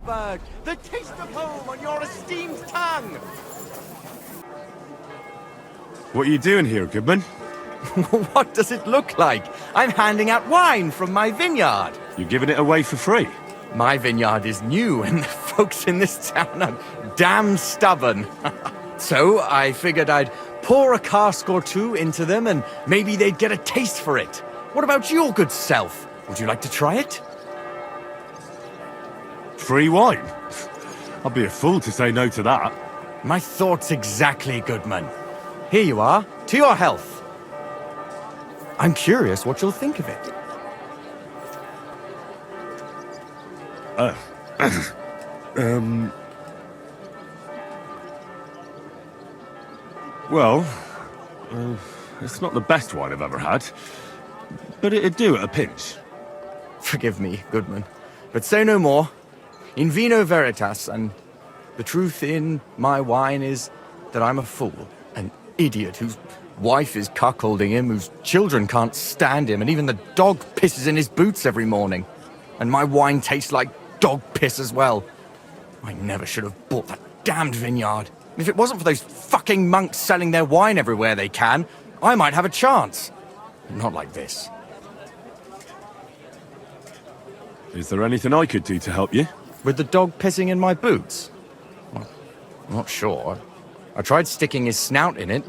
Kuttenberg, the taste of home on your esteemed tongue! What are you doing here, Goodman? What does it look like? I'm handing out wine from my vineyard. You're giving it away for free? My vineyard is new, and the folks in this town are damn stubborn. So I figured I'd pour a cask or two into them, and maybe they'd get a taste for it. What about your good self? Would you like to try it? Free wine? I'd be a fool to say no to that. My thoughts exactly, Goodman. Here you are, to your health. I'm curious what you'll think of it. Well, it's not the best wine I've ever had, but it'd do at a pinch. Forgive me, Goodman, but say no more. In Vino Veritas, and the truth in my wine is that I'm a fool, an idiot whose wife is cuckolding him, whose children can't stand him, and even the dog pisses in his boots every morning. And my wine tastes like dog piss as well. I never should have bought that damned vineyard. If it wasn't for those fucking monks selling their wine everywhere they can, I might have a chance. Not like this. Is there anything I could do to help you? With the dog pissing in my boots? Well, I'm not sure. I tried sticking his snout in it,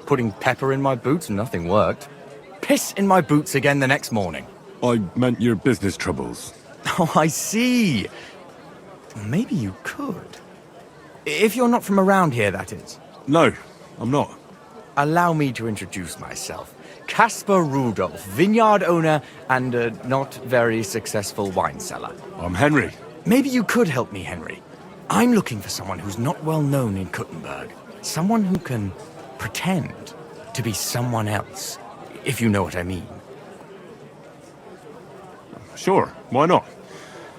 putting pepper in my boots, and nothing worked. Piss in my boots again the next morning. I meant your business troubles. Oh, I see. Well, maybe you could. If you're not from around here, that is. No, I'm not. Allow me to introduce myself. Caspar Rudolph, vineyard owner and a not very successful wine seller. I'm Henry. Maybe you could help me, Henry. I'm looking for someone who's not well known in Kuttenberg. Someone who can pretend to be someone else, if you know what I mean. Sure, why not?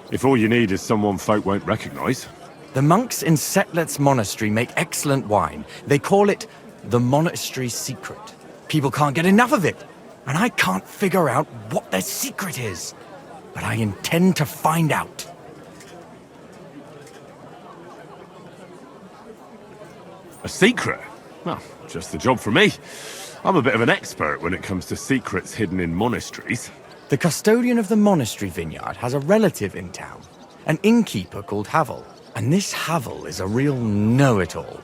If all you need is someone folk won't recognize. The monks in Setlet's monastery make excellent wine. They call it the monastery secret. People can't get enough of it, and I can't figure out what their secret is. But I intend to find out. A secret? Well, just the job for me. I'm a bit of an expert when it comes to secrets hidden in monasteries. The custodian of the monastery vineyard has a relative in town, an innkeeper called Havel. And this Havel is a real know-it-all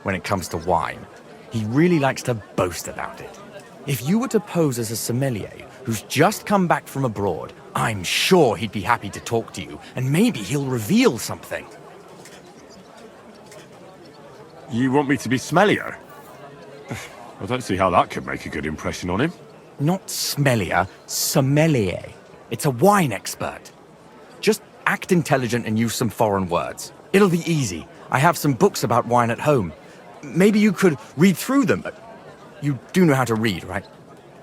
when it comes to wine. He really likes to boast about it. If you were to pose as a sommelier who's just come back from abroad, I'm sure he'd be happy to talk to you, and maybe he'll reveal something. You want me to be smellier? I don't see how that could make a good impression on him. Not smellier, sommelier. It's a wine expert. Just act intelligent and use some foreign words. It'll be easy. I have some books about wine at home. Maybe you could read through them. You do know how to read, right?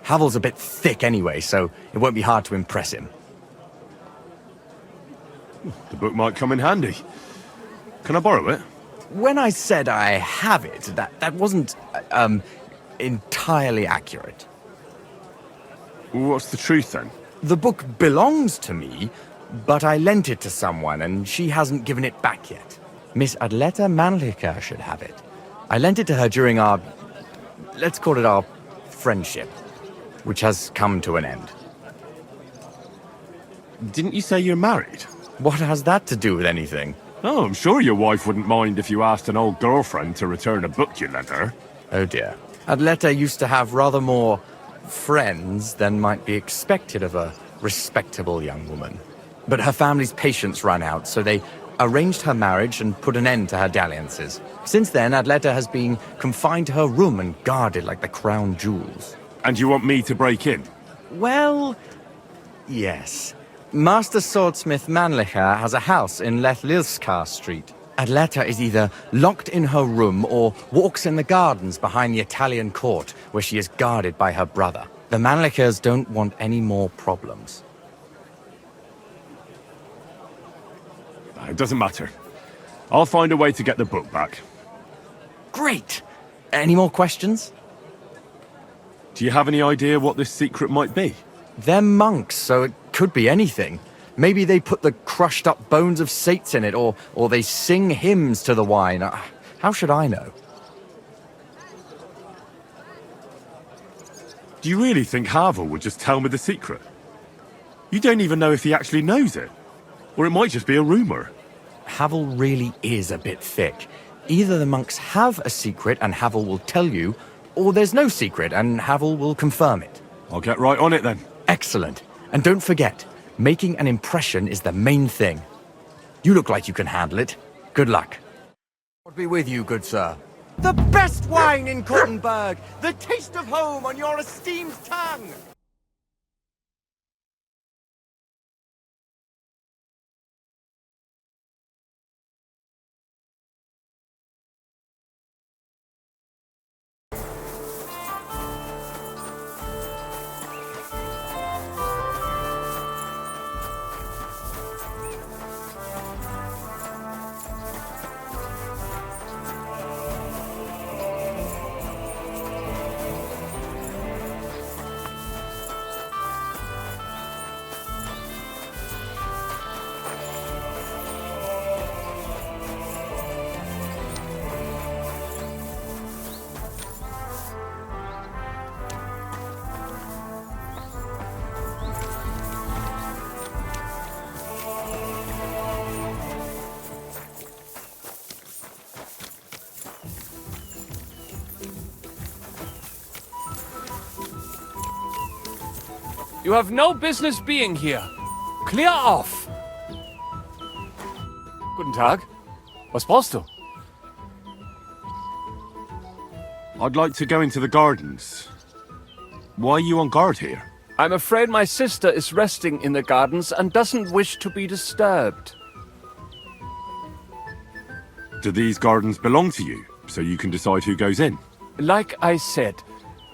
Havel's a bit thick anyway, so it won't be hard to impress him. The book might come in handy. Can I borrow it? When I said I have it, that wasn't, entirely accurate. What's the truth then? The book belongs to me, but I lent it to someone, and she hasn't given it back yet. Miss Adleta Mannlicher should have it. I lent it to her during our, let's call it our friendship, which has come to an end. Didn't you say you're married? What has that to do with anything? Oh, I'm sure your wife wouldn't mind if you asked an old girlfriend to return a book you lent her. Oh dear. Adleta used to have rather more friends than might be expected of a respectable young woman. But her family's patience ran out, so they arranged her marriage and put an end to her dalliances. Since then, Adleta has been confined to her room and guarded like the crown jewels. And you want me to break in? Well, yes. Master Swordsmith Mannlicher has a house in Lethlilska Street. Adleta is either locked in her room or walks in the gardens behind the Italian court, where she is guarded by her brother. The Mannlichers don't want any more problems. It doesn't matter. I'll find a way to get the book back. Great! Any more questions? Do you have any idea what this secret might be? They're monks, so it could be anything. Maybe they put the crushed up bones of saints in it, or they sing hymns to the wine. How should I know? Do you really think Havel would just tell me the secret? You don't even know if he actually knows it. Or it might just be a rumor. Havel really is a bit thick. Either the monks have a secret and Havel will tell you, or there's no secret and Havel will confirm it. I'll get right on it then. Excellent. And don't forget, making an impression is the main thing. You look like you can handle it. Good luck. God be with you, good sir. The best wine in Kottenberg! The taste of home on your esteemed tongue! You have no business being here. Clear off. Guten Tag. Was brauchst du? I'd like to go into the gardens. Why are you on guard here? I'm afraid my sister is resting in the gardens and doesn't wish to be disturbed. Do these gardens belong to you, so you can decide who goes in? Like I said,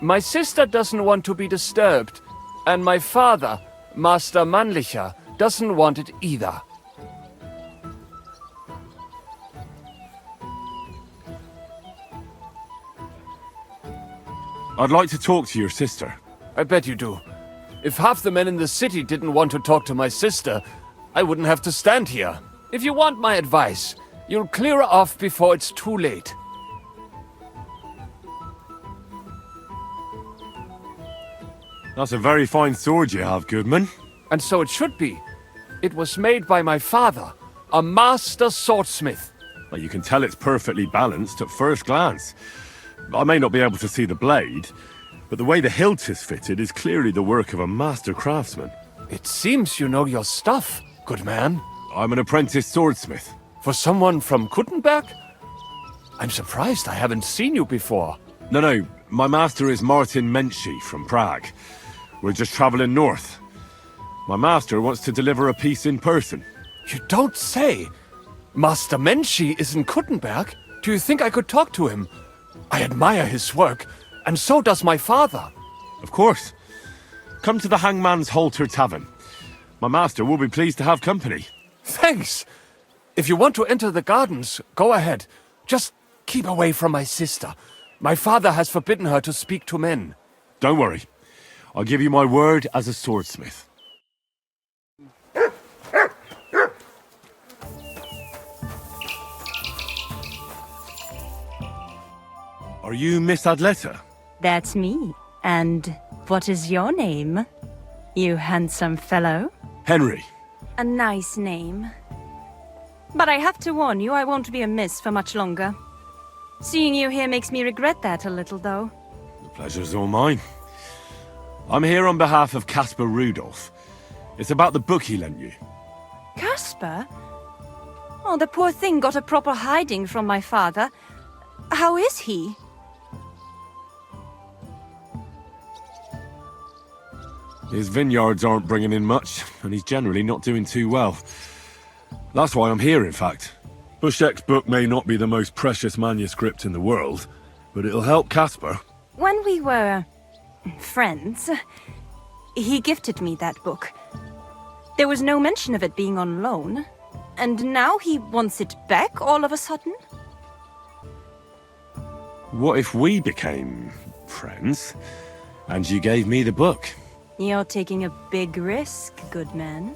my sister doesn't want to be disturbed, and my father, Master Mannlicher, doesn't want it either. I'd like to talk to your sister. I bet you do. If half the men in the city didn't want to talk to my sister, I wouldn't have to stand here. If you want my advice, you'll clear her off before it's too late. That's a very fine sword you have, Goodman. And so it should be. It was made by my father, a master swordsmith. Well, you can tell it's perfectly balanced at first glance. I may not be able to see the blade, but the way the hilt is fitted is clearly the work of a master craftsman. It seems you know your stuff, good man. I'm an apprentice swordsmith. For someone from Kuttenberg? I'm surprised I haven't seen you before. No, my master is Martin Menschy from Prague. We're just traveling north. My master wants to deliver a piece in person. You don't say! Master Menschy is in Kuttenberg? Do you think I could talk to him? I admire his work, and so does my father. Of course. Come to the Hangman's Halter Tavern. My master will be pleased to have company. Thanks! If you want to enter the gardens, go ahead. Just keep away from my sister. My father has forbidden her to speak to men. Don't worry. I'll give you my word as a swordsmith. Are you Miss Adletta? That's me. And what is your name, you handsome fellow? Henry. A nice name. But I have to warn you, I won't be a miss for much longer. Seeing you here makes me regret that a little, though. The pleasure's all mine. I'm here on behalf of Caspar Rudolph. It's about the book he lent you. Caspar? Oh, the poor thing got a proper hiding from my father. How is he? His vineyards aren't bringing in much, and he's generally not doing too well. That's why I'm here, in fact. Buschek's book may not be the most precious manuscript in the world, but it'll help Caspar. When we were friends, he gifted me that book. There was no mention of it being on loan, and now he wants it back all of a sudden? What if we became friends, and you gave me the book? You're taking a big risk, good man.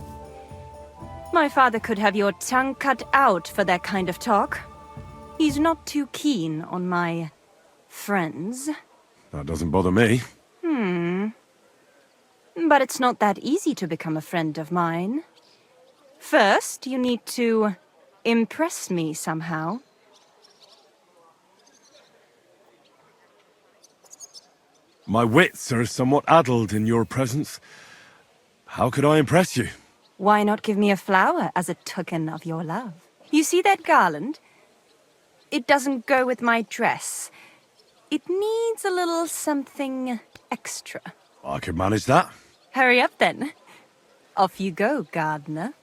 My father could have your tongue cut out for that kind of talk. He's not too keen on my friends. That doesn't bother me. But it's not that easy to become a friend of mine. First, you need to impress me somehow. My wits are somewhat addled in your presence. How could I impress you? Why not give me a flower as a token of your love? You see that garland? It doesn't go with my dress. It needs a little something extra. I could manage that. Hurry up then. Off you go, gardener.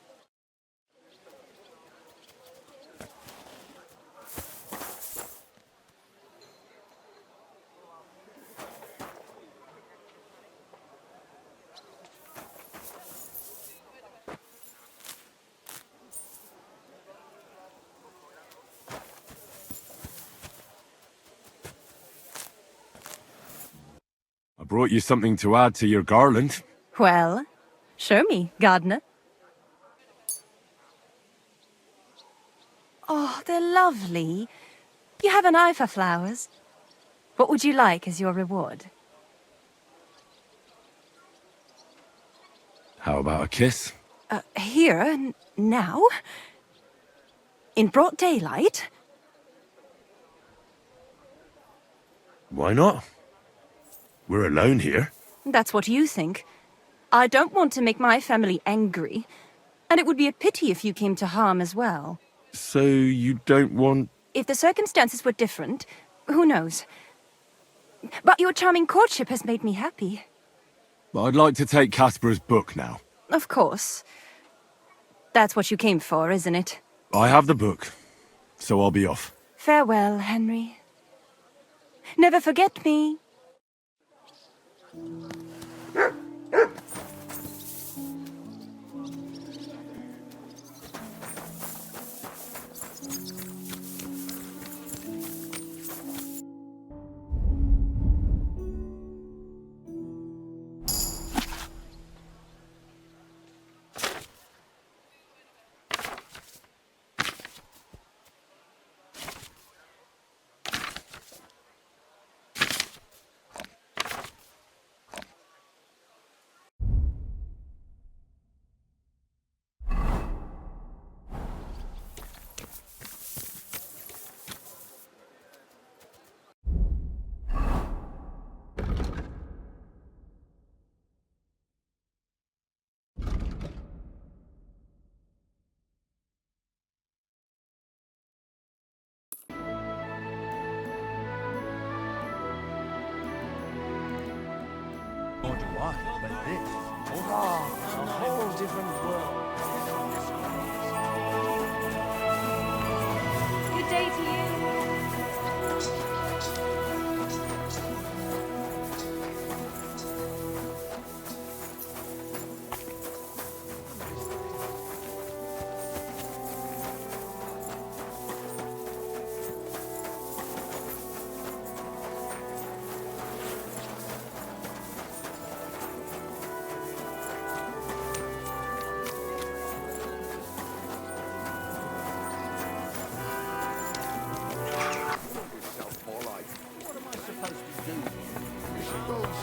I brought you something to add to your garland. Well, show me, gardener. Oh, they're lovely. You have an eye for flowers. What would you like as your reward? How about a kiss? Here, now? In broad daylight? Why not? We're alone here. That's what you think. I don't want to make my family angry, and it would be a pity if you came to harm as well. So you don't want... If the circumstances were different, who knows? But your charming courtship has made me happy. I'd like to take Casper's book now. Of course. That's what you came for, isn't it? I have the book, so I'll be off. Farewell, Henry. Never forget me. Good day to you.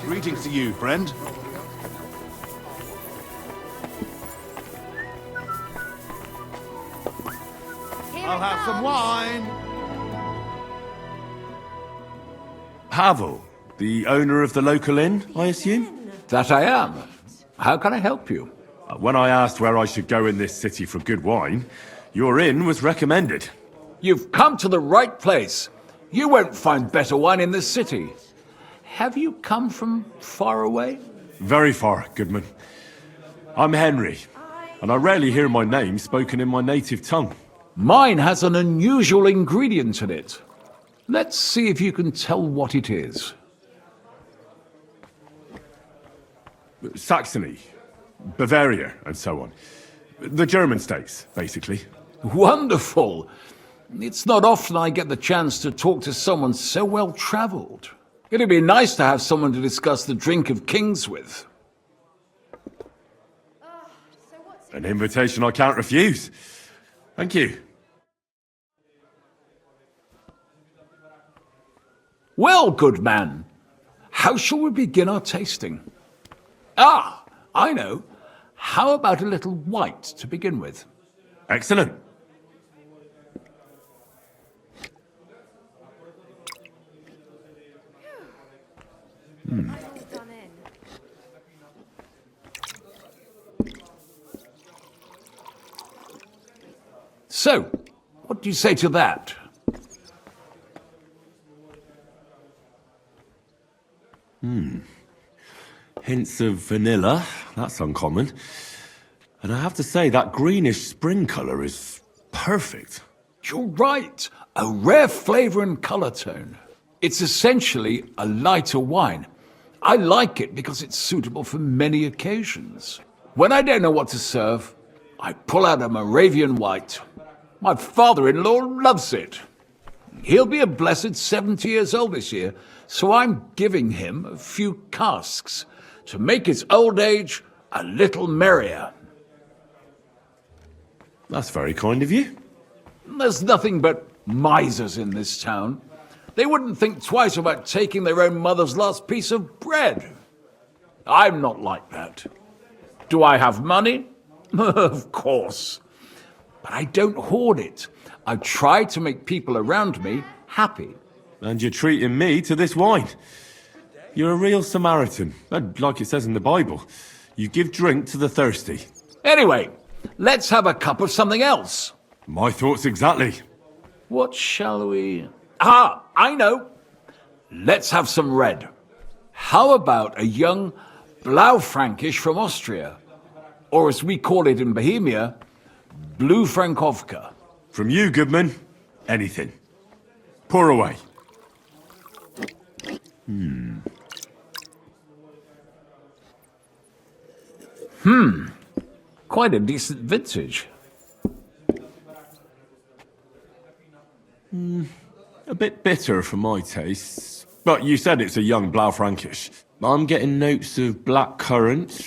Greetings to you, friend. I'll have some wine. Havel, the owner of the local inn, I assume? That I am. How can I help you? When I asked where I should go in this city for good wine, your inn was recommended. You've come to the right place. You won't find better wine in this city. Have you come from far away? Very far, Goodman. I'm Henry, and I rarely hear my name spoken in my native tongue. Mine has an unusual ingredient in it. Let's see if you can tell what it is. Saxony, Bavaria, and so on. The German states, basically. Wonderful! It's not often I get the chance to talk to someone so well-traveled. It'd be nice to have someone to discuss the drink of kings with. So what's An invitation I can't refuse. Thank you. Well, good man, how shall we begin our tasting? Ah, I know. How about a little white to begin with? Excellent. So, what do you say to that? Hints of vanilla. That's uncommon. And I have to say, that greenish spring color is perfect. You're right. A rare flavor and color tone. It's essentially a lighter wine. I like it because it's suitable for many occasions. When I don't know what to serve, I pull out a Moravian white. My father-in-law loves it. He'll be a blessed 70 years old this year, so I'm giving him a few casks to make his old age a little merrier. That's very kind of you. There's nothing but misers in this town. They wouldn't think twice about taking their own mother's last piece of bread. I'm not like that. Do I have money? Of course. But I don't hoard it. I try to make people around me happy. And you're treating me to this wine. You're a real Samaritan. And like it says in the Bible, you give drink to the thirsty. Anyway, let's have a cup of something else. My thoughts exactly. What shall we... Ah, I know. Let's have some red. How about a young Blaufränkisch from Austria? Or as we call it in Bohemia, Blue Frankovka. From you, Goodman, anything. Pour away. Quite a decent vintage. A bit bitter for my tastes. But you said it's a young Blaufränkisch. I'm getting notes of black currant.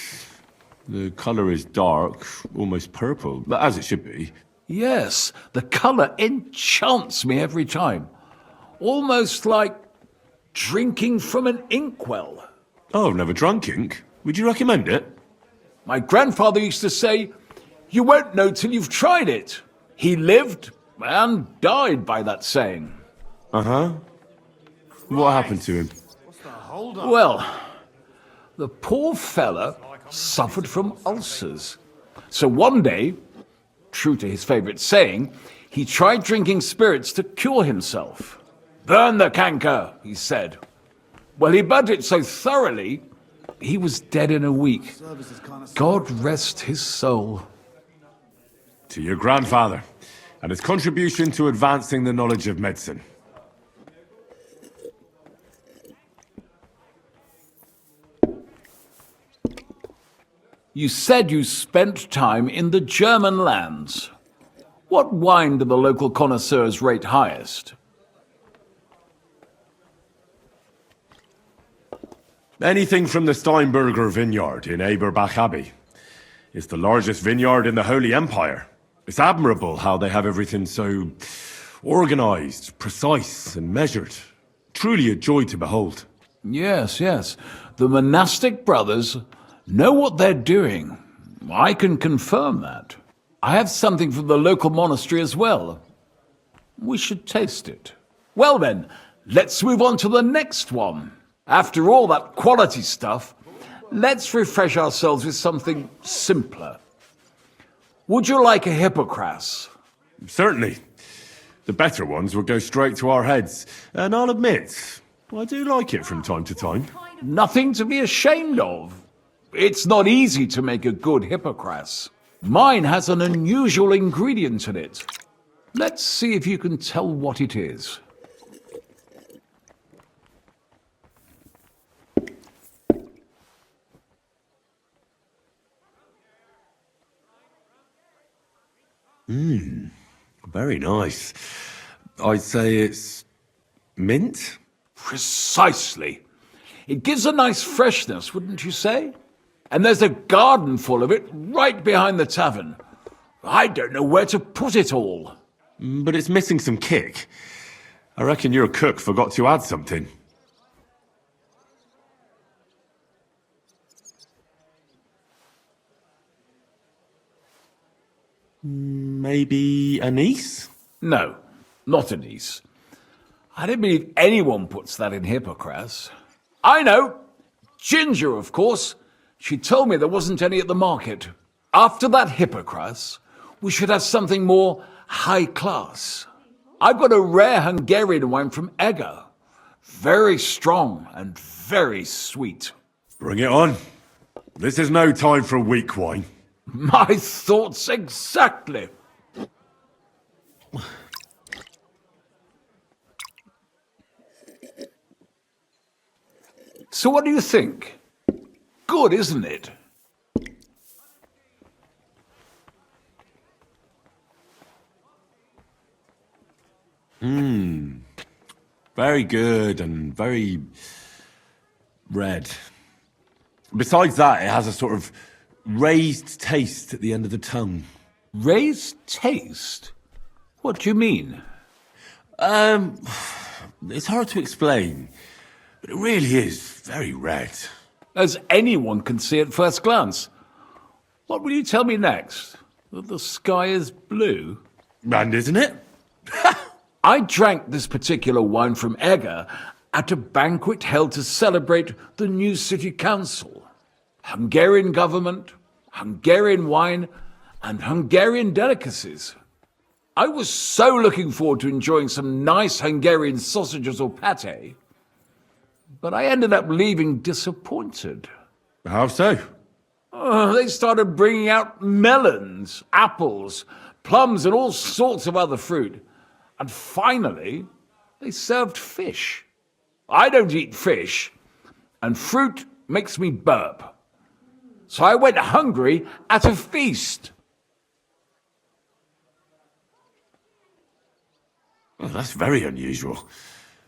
The colour is dark, almost purple, but as it should be. Yes, the color enchants me every time. Almost like drinking from an inkwell. Oh, I've never drunk ink. Would you recommend it? My grandfather used to say, "You won't know till you've tried it." He lived and died by that saying. Uh-huh. What happened to him? Well, the poor fella suffered from ulcers. So one day, true to his favorite saying, he tried drinking spirits to cure himself. "Burn the canker," he said. Well, he burnt it so thoroughly, he was dead in a week. God rest his soul. To your grandfather, and his contribution to advancing the knowledge of medicine. You said you spent time in the German lands. What wine do the local connoisseurs rate highest? Anything from the Steinberger vineyard in Eberbach Abbey. It's the largest vineyard in the Holy Empire. It's admirable how they have everything so organized, precise, and measured. Truly a joy to behold. Yes, yes. The monastic brothers know what they're doing. I can confirm that. I have something from the local monastery as well. We should taste it. Well then, let's move on to the next one. After all that quality stuff, let's refresh ourselves with something simpler. Would you like a Hippocras? Certainly. The better ones will go straight to our heads. And I'll admit, I do like it from time to time. Nothing to be ashamed of. It's not easy to make a good Hippocras. Mine has an unusual ingredient in it. Let's see if you can tell what it is. Very nice. I'd say it's mint? Precisely. It gives a nice freshness, wouldn't you say? And there's a garden full of it right behind the tavern. I don't know where to put it all. But it's missing some kick. I reckon your cook forgot to add something. Maybe anise? No, not anise. I don't believe anyone puts that in Hippocras. I know! Ginger, of course. She told me there wasn't any at the market. After that Hippocras, we should have something more high class. I've got a rare Hungarian wine from Eger. Very strong and very sweet. Bring it on. This is no time for weak wine. My thoughts exactly. So what do you think? Good, isn't it? Very good and very red. Besides that, it has a sort of raised taste at the end of the tongue. Raised taste? What do you mean? It's hard to explain, but it really is very red. As anyone can see at first glance. What will you tell me next? That the sky is blue? And isn't it? I drank this particular wine from Eger at a banquet held to celebrate the new city council. Hungarian government, Hungarian wine, and Hungarian delicacies. I was so looking forward to enjoying some nice Hungarian sausages or pate, but I ended up leaving disappointed. How so? They started bringing out melons, apples, plums, and all sorts of other fruit. And finally, they served fish. I don't eat fish, and fruit makes me burp. So I went hungry at a feast. Well, that's very unusual.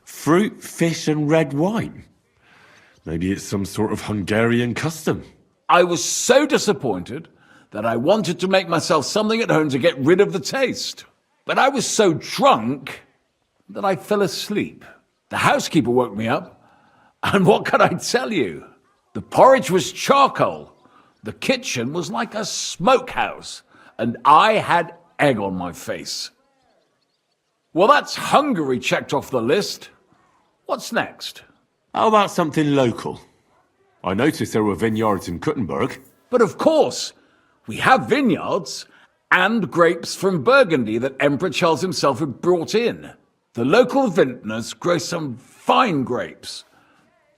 Fruit, fish, and red wine. Maybe it's some sort of Hungarian custom. I was so disappointed that I wanted to make myself something at home to get rid of the taste. But I was so drunk that I fell asleep. The housekeeper woke me up, and what can I tell you? The porridge was charcoal. The kitchen was like a smokehouse, and I had egg on my face. Well, that's Hungary checked off the list. What's next? How about something local? I noticed there were vineyards in Kuttenberg. But of course, we have vineyards and grapes from Burgundy that Emperor Charles himself had brought in. The local vintners grow some fine grapes,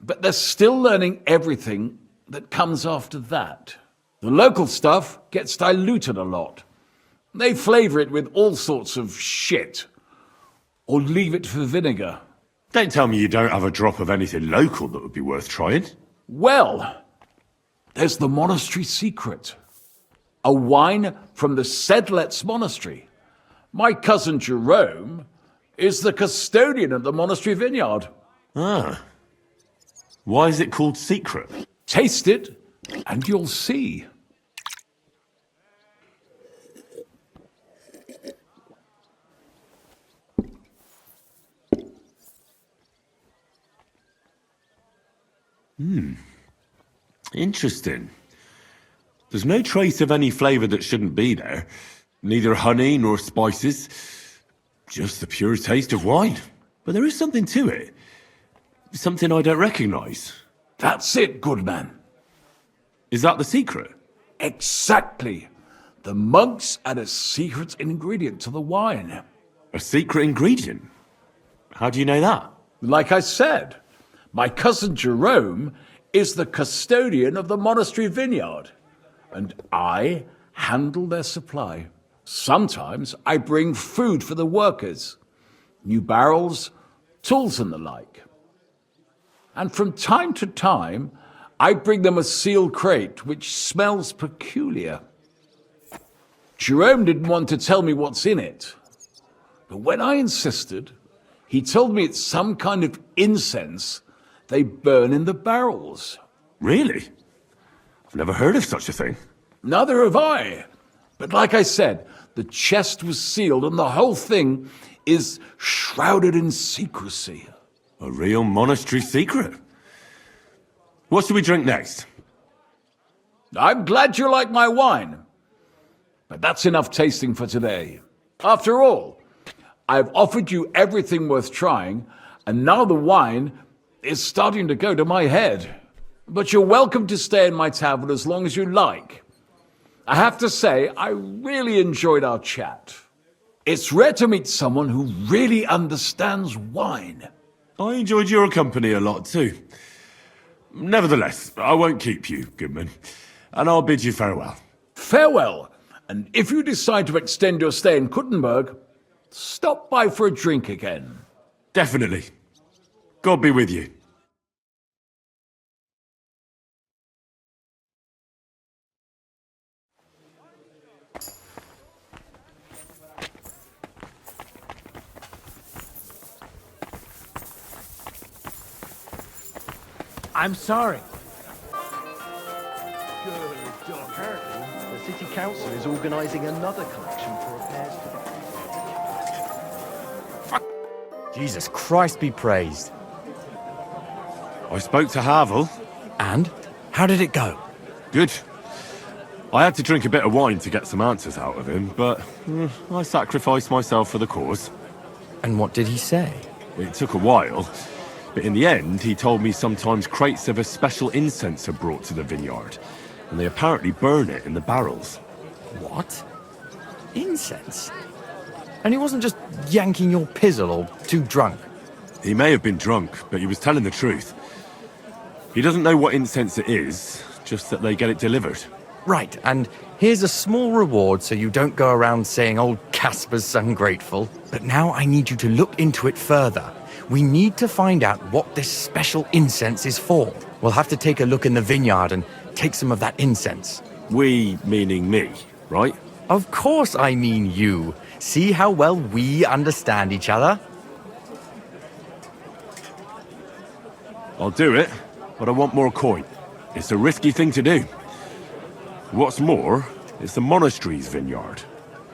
but they're still learning everything that comes after that. The local stuff gets diluted a lot. They flavor it with all sorts of shit, or leave it for vinegar. Don't tell me you don't have a drop of anything local that would be worth trying. Well, there's the monastery secret. A wine from the Sedlets Monastery. My cousin Jerome is the custodian of the monastery vineyard. Ah. Why is it called secret? Taste it, and you'll see. Interesting. There's no trace of any flavour that shouldn't be there. Neither honey nor spices. Just the pure taste of wine. But there is something to it. Something I don't recognise. That's it, good man. Is that the secret? Exactly. The monks add a secret ingredient to the wine. A secret ingredient? How do you know that? Like I said, my cousin Jerome is the custodian of the monastery vineyard, and I handle their supply. Sometimes I bring food for the workers, new barrels, tools and the like. And from time to time, I bring them a sealed crate which smells peculiar. Jerome didn't want to tell me what's in it, but when I insisted, he told me it's some kind of incense they burn in the barrels. Really? I've never heard of such a thing. Neither have I. But like I said, the chest was sealed and the whole thing is shrouded in secrecy. A real monastery secret. What should we drink next? I'm glad you like my wine. But that's enough tasting for today. After all, I've offered you everything worth trying, and now the wine is starting to go to my head. But you're welcome to stay in my tavern as long as you like. I have to say, I really enjoyed our chat. It's rare to meet someone who really understands wine. I enjoyed your company a lot too. Nevertheless, I won't keep you, Goodman, and I'll bid you farewell. Farewell, and if you decide to extend your stay in Kuttenberg, stop by for a drink again. Definitely. God be with you. I'm sorry. Apparently, the City Council is organising another collection for repairs to the... Jesus Christ be praised. I spoke to Havel. And? How did it go? Good. I had to drink a bit of wine to get some answers out of him, but I sacrificed myself for the cause. And what did he say? It took a while, but in the end, he told me sometimes crates of a special incense are brought to the vineyard, and they apparently burn it in the barrels. What? Incense? And he wasn't just yanking your pizzle or too drunk? He may have been drunk, but he was telling the truth. He doesn't know what incense it is, just that they get it delivered. Right, and here's a small reward so you don't go around saying old Casper's ungrateful. But now I need you to look into it further. We need to find out what this special incense is for. We'll have to take a look in the vineyard and take some of that incense. We, meaning me, right? Of course I mean you. See how well we understand each other? I'll do it, but I want more coin. It's a risky thing to do. What's more, it's the monastery's vineyard,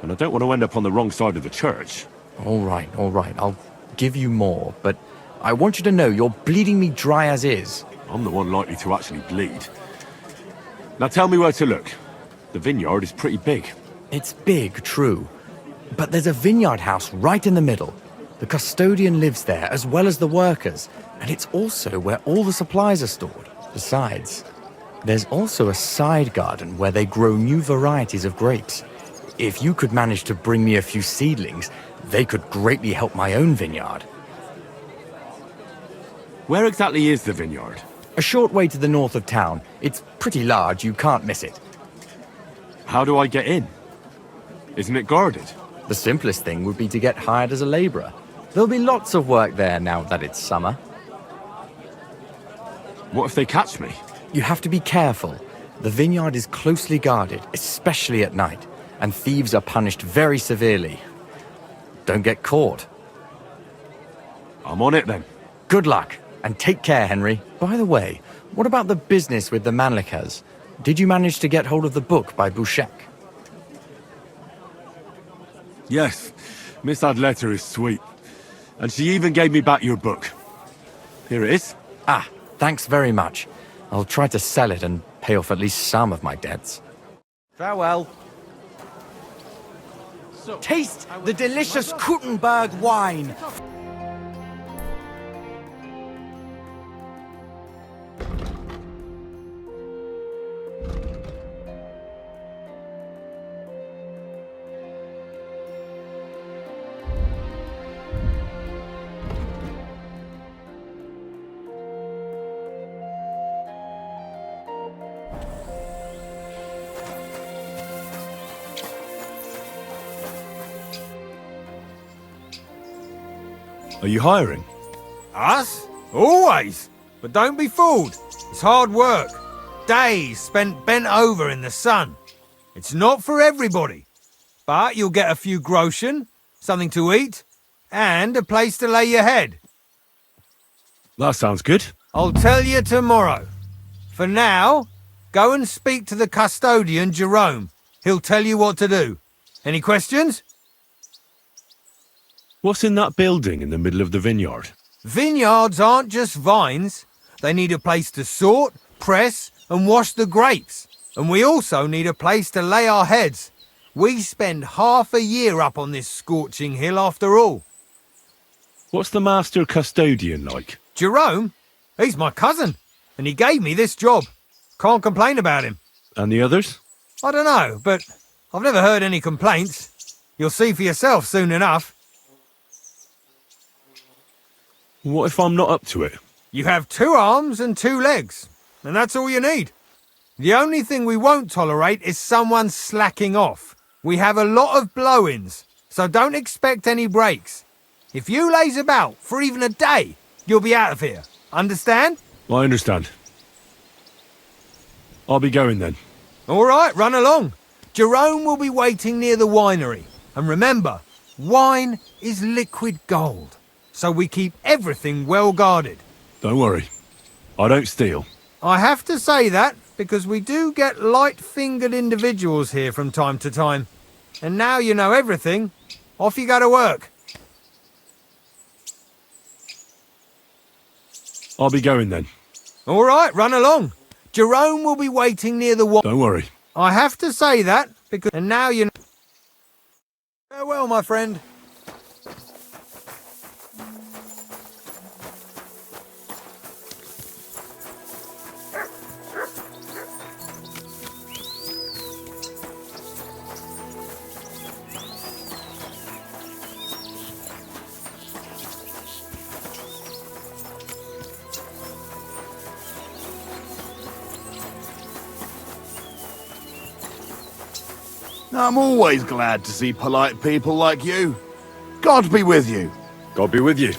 and I don't want to end up on the wrong side of the church. All right, I'll give you more, but I want you to know you're bleeding me dry as is. I'm the one likely to actually bleed. Now tell me where to look. The vineyard is pretty big. It's big, true. But there's a vineyard house right in the middle. The custodian lives there, as well as the workers, and it's also where all the supplies are stored. Besides, there's also a side garden where they grow new varieties of grapes. If you could manage to bring me a few seedlings, they could greatly help my own vineyard. Where exactly is the vineyard? A short way to the north of town. It's pretty large, you can't miss it. How do I get in? Isn't it guarded? The simplest thing would be to get hired as a laborer. There'll be lots of work there now that it's summer. What if they catch me? You have to be careful. The vineyard is closely guarded, especially at night, and thieves are punished very severely. Don't get caught. I'm on it then. Good luck, and take care, Henry. By the way, what about the business with the Manlikas? Did you manage to get hold of the book by Bouchek? Yes, Miss Adletter is sweet. And she even gave me back your book. Here it is. Ah, thanks very much. I'll try to sell it and pay off at least some of my debts. Farewell. Taste the delicious Kuttenberg wine. Are you hiring? Us? Always. But don't be fooled. It's hard work. Days spent bent over in the sun. It's not for everybody. But you'll get a few groschen, something to eat, and a place to lay your head. That sounds good. I'll tell you tomorrow. For now, Go and speak to the custodian, Jerome. He'll tell you what to do. Any questions? What's in that building in the middle of the vineyard? Vineyards aren't just vines. They need a place to sort, press, and wash the grapes. And we also need a place to lay our heads. We spend half a year up on this scorching hill after all. What's the master custodian like? Jerome? He's my cousin, and he gave me this job. Can't complain about him. And the others? I don't know, but I've never heard any complaints. You'll see for yourself soon enough. What if I'm not up to it? You have 2 arms and 2 legs, and that's all you need. The only thing we won't tolerate is someone slacking off. We have a lot of blow-ins, so don't expect any breaks. If you laze about for even a day, you'll be out of here. Understand? I understand. I'll be going then. All right, run along. Jerome will be waiting near the winery. And remember, wine is liquid gold, so we keep everything well guarded. Don't worry. I don't steal. I have to say that because we do get light-fingered individuals here from time to time. And now you know everything. Off you go to work. I'll be going then. All right, run along. Jerome will be waiting near the wall. Don't worry. I have to say that because... And now you know... Farewell, my friend. I'm always glad to see polite people like you. God be with you. God be with you.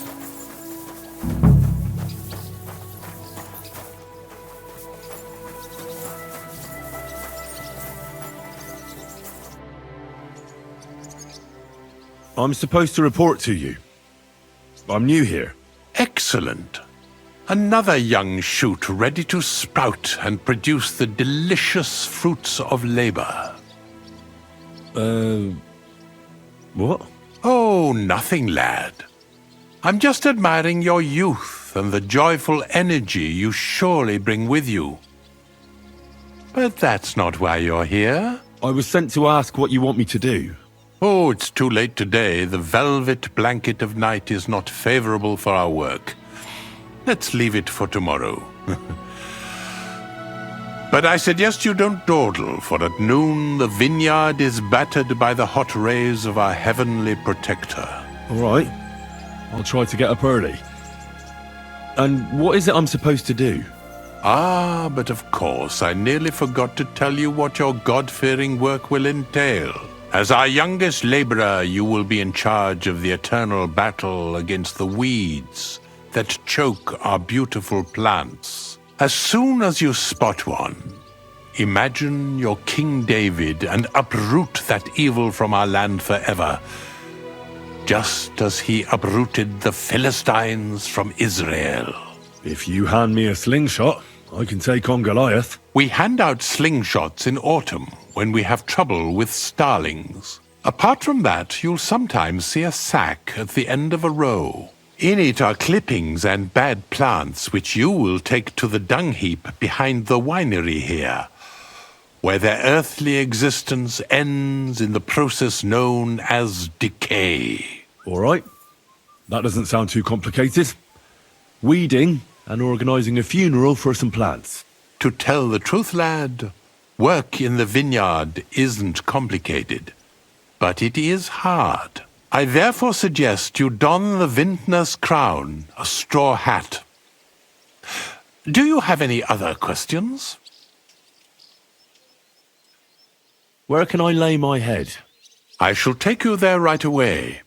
I'm supposed to report to you. I'm new here. Excellent. Another young shoot ready to sprout and produce the delicious fruits of labor. What? Oh, nothing, lad. I'm just admiring your youth and the joyful energy you surely bring with you. But that's not why you're here. I was sent to ask what you want me to do. Oh, it's too late today. The velvet blanket of night is not favorable for our work. Let's leave it for tomorrow. But I suggest you don't dawdle, for at noon the vineyard is battered by the hot rays of our heavenly protector. All right. I'll try to get up early. And what is it I'm supposed to do? Ah, but of course, I nearly forgot to tell you what your God-fearing work will entail. As our youngest laborer, you will be in charge of the eternal battle against the weeds that choke our beautiful plants. As soon as you spot one, imagine you're King David and uproot that evil from our land forever, just as he uprooted the Philistines from Israel. If you hand me a slingshot, I can take on Goliath. We hand out slingshots in autumn when we have trouble with starlings. Apart from that, you'll sometimes see a sack at the end of a row. In it are clippings and bad plants which you will take to the dung heap behind the winery here, where their earthly existence ends in the process known as decay. All right. That doesn't sound too complicated. Weeding and organising a funeral for some plants. To tell the truth, lad, work in the vineyard isn't complicated, but it is hard. I therefore suggest you don the vintner's crown, a straw hat. Do you have any other questions? Where can I lay my head? I shall take you there right away.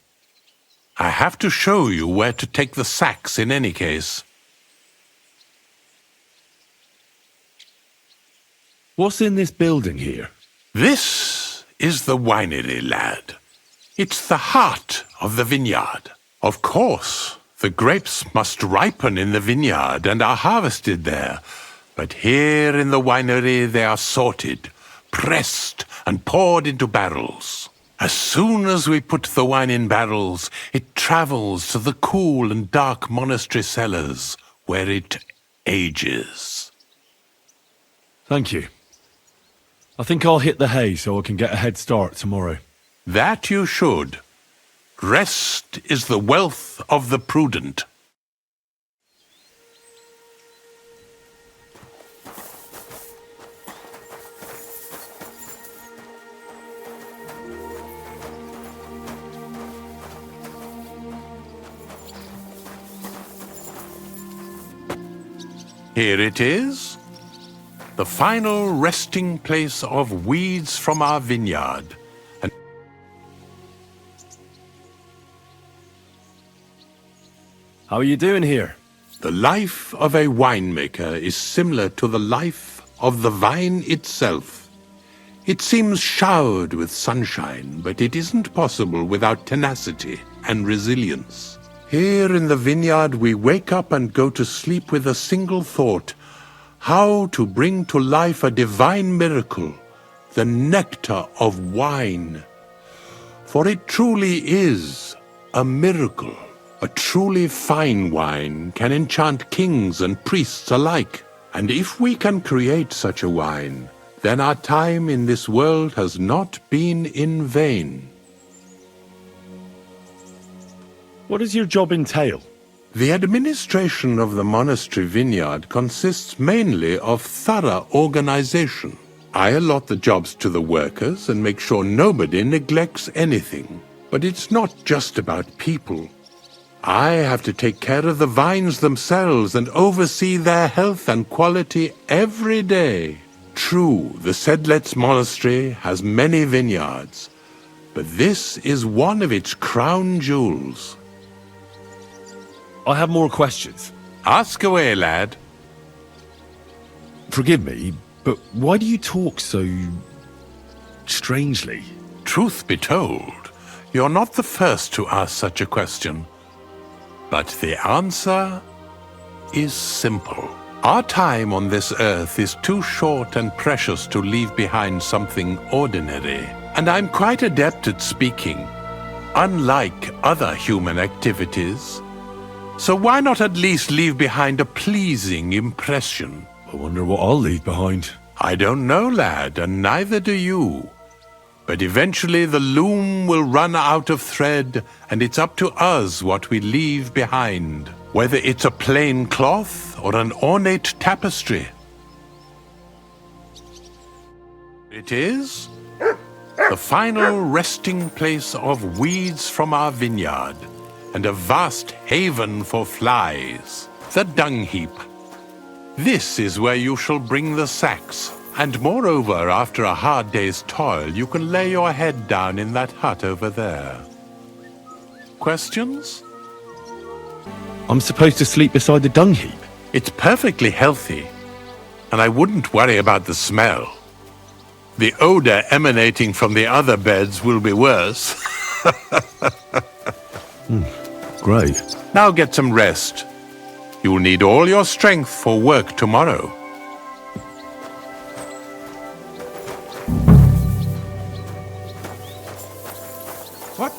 I have to show you where to take the sacks in any case. What's in this building here? This is the winery, lad. It's the heart of the vineyard. Of course, the grapes must ripen in the vineyard and are harvested there. But here in the winery they are sorted, pressed, and poured into barrels. As soon as we put the wine in barrels, it travels to the cool and dark monastery cellars, where it ages. Thank you. I think I'll hit the hay so I can get a head start tomorrow. That you should. Rest is the wealth of the prudent. Here it is, the final resting place of weeds from our vineyard. And How are you doing here? the life of a winemaker is similar to the life of the vine itself. It seems showered with sunshine, but it isn't possible without tenacity and resilience. Here in the vineyard we wake up and go to sleep with a single thought: how to bring to life a divine miracle, the nectar of wine. For it truly is a miracle. A truly fine wine can enchant kings and priests alike. And if we can create such a wine, then our time in this world has not been in vain. What does your job entail? The administration of the monastery vineyard consists mainly of thorough organization. I allot the jobs to the workers and make sure nobody neglects anything. But it's not just about people. I have to take care of the vines themselves and oversee their health and quality every day. True, the Sedlets Monastery has many vineyards, but this is one of its crown jewels. I have more questions. Ask away, lad. Forgive me, but why do you talk so strangely? Truth be told, you're not the first to ask such a question. But the answer is simple. Our time on this earth is too short and precious to leave behind something ordinary. And I'm quite adept at speaking, unlike other human activities. So why not at least leave behind a pleasing impression? I wonder what I'll leave behind. I don't know, lad, and neither do you. But eventually the loom will run out of thread, and it's up to us what we leave behind. Whether it's a plain cloth or an ornate tapestry. It is the final resting place of weeds from our vineyard, and a vast haven for flies, the dung heap. This is where you shall bring the sacks, and moreover, after a hard day's toil, you can lay your head down in that hut over there. Questions? I'm supposed to sleep beside the dung heap? It's perfectly healthy, and I wouldn't worry about the smell. The odor emanating from the other beds will be worse. Great. Now get some rest. You'll need all your strength for work tomorrow. What?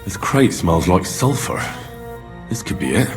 This crate smells like sulfur. This could be it.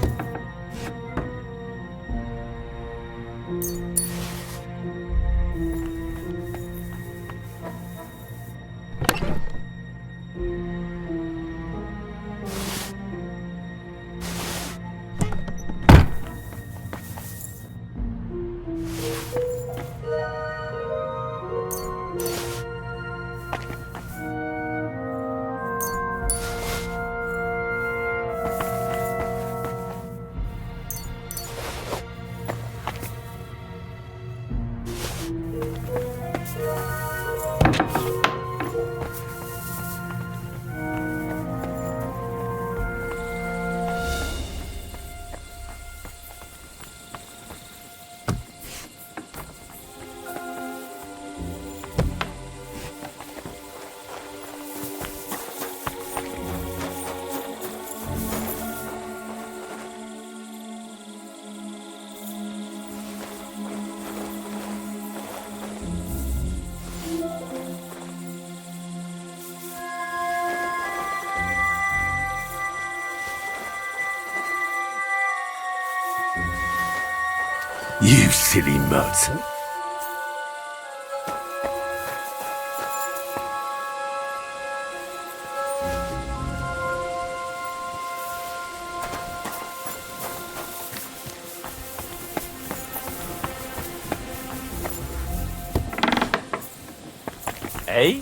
You silly mutt. Eh?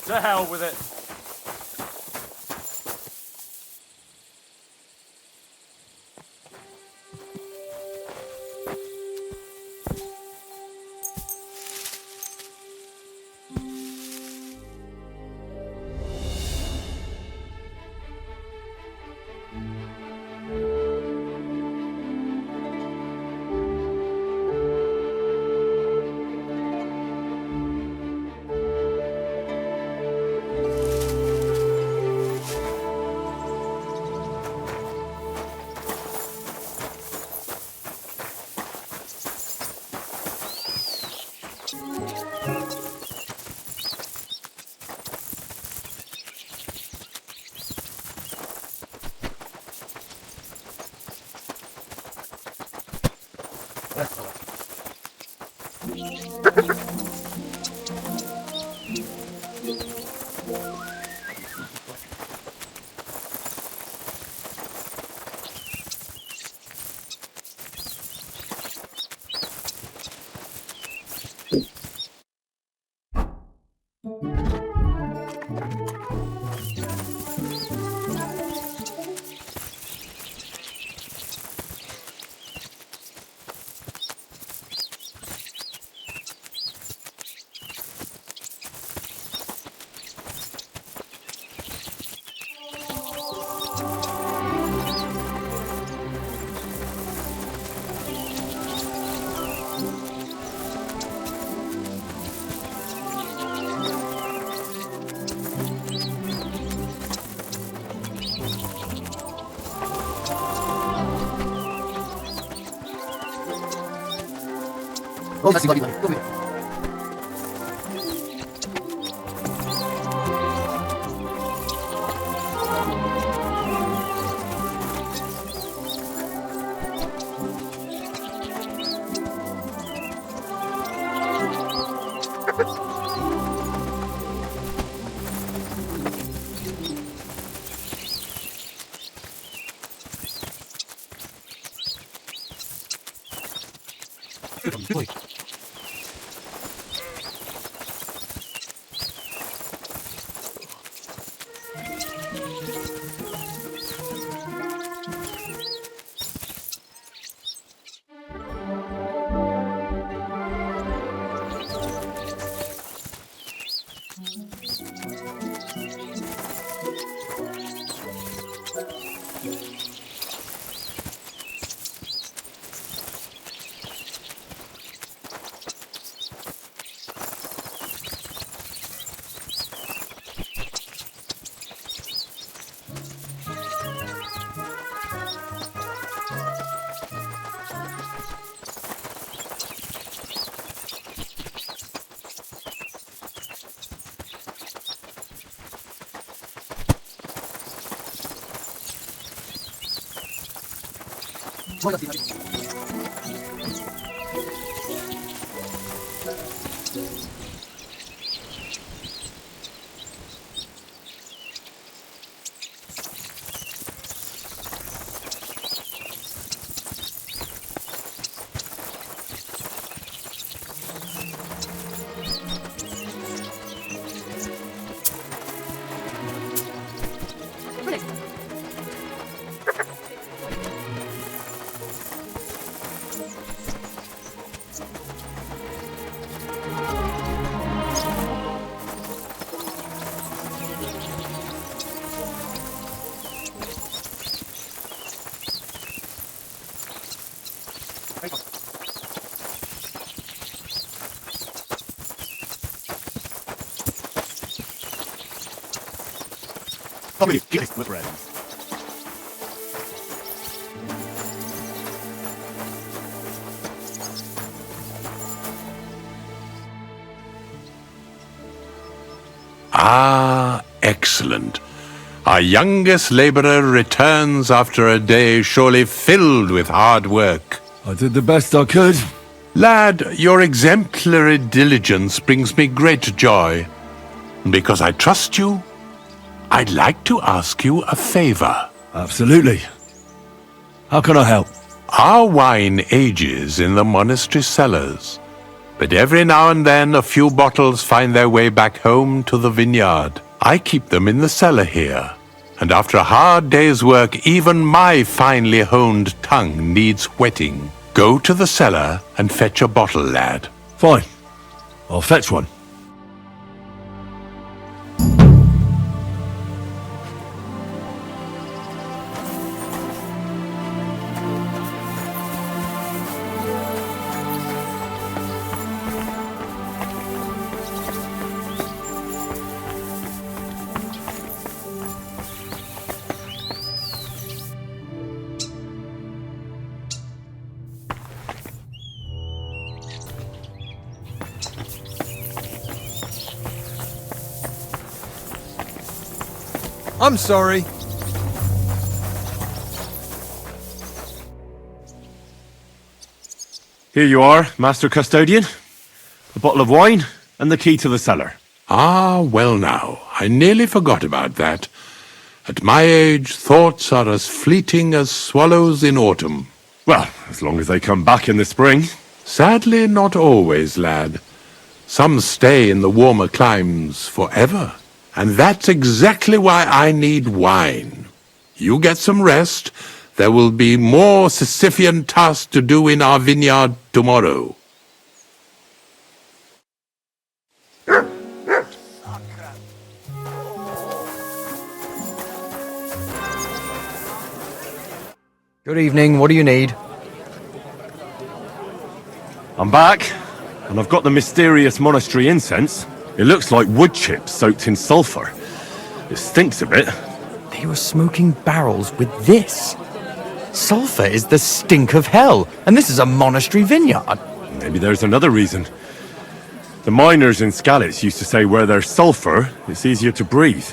To hell with it. Ah, excellent. Our youngest laborer returns after a day surely filled with hard work. I did the best I could. Lad, your exemplary diligence brings me great joy. And because I trust you, I'd like to ask you a favor. Absolutely. How can I help? Our wine ages in the monastery cellars, but every now and then a few bottles find their way back home to the vineyard. I keep them in the cellar here, and after a hard day's work, even my finely honed tongue needs whetting. Go to the cellar and fetch a bottle, lad. Fine. I'll fetch one. I'm sorry. Here you are, Master Custodian. A bottle of wine and the key to the cellar. Ah, well now, I nearly forgot about that. At my age, thoughts are as fleeting as swallows in autumn. Well, as long as they come back in the spring. Sadly, not always, lad. Some stay in the warmer climes forever. And that's exactly why I need wine. You get some rest. There will be more Sisyphean tasks to do in our vineyard tomorrow. Good evening, what do you need? I'm back, and I've got the mysterious monastery incense. It looks like wood chips soaked in sulfur. It stinks a bit. They were smoking barrels with this. Sulfur is the stink of hell, and this is a monastery vineyard. Maybe there's another reason. The miners in Skalitz used to say where there's sulfur, it's easier to breathe.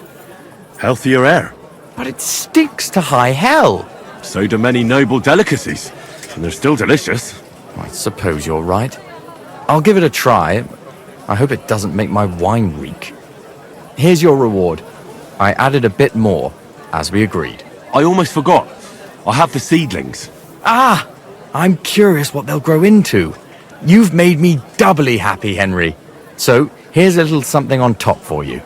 Healthier air. But it stinks to high hell. So do many noble delicacies, and they're still delicious. I suppose you're right. I'll give it a try. I hope it doesn't make my wine reek. Here's your reward. I added a bit more, as we agreed. I almost forgot. I have the seedlings. Ah! I'm curious what they'll grow into. You've made me doubly happy, Henry. So, here's a little something on top for you.